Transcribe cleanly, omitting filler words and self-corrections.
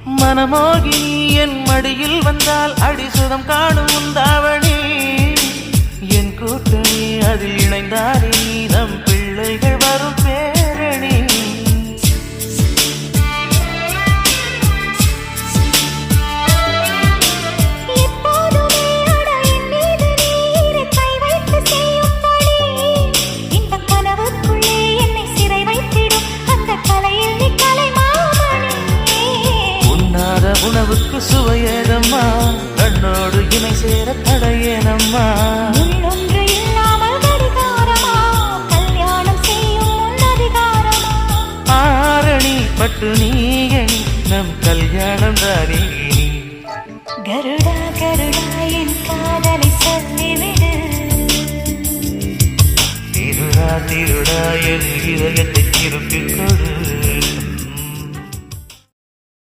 மனமோகினி என் மடியில் வந்தால் அடிசுதம் காணும் உந்தாவணி என் கூட்டணி அதில் இணைந்தாலே நம் பிள்ளைகள் வரும் பேரணி உணவுக்கு சுவையேதம்மா கண்ணோடு இணை சேர தடையேனம்மா ஒன்று இல்லாமல் கடிகாரமா கல்யாணம் செய்யும் அதிகாரமா ஆரணி பட்டு நீயணி நம் கல்யாணம் தானே கருடா கருடா என் காதலை சொல்லிவிடு திருடா திருடா என் இதயத்தை திருப்பிக் கொடு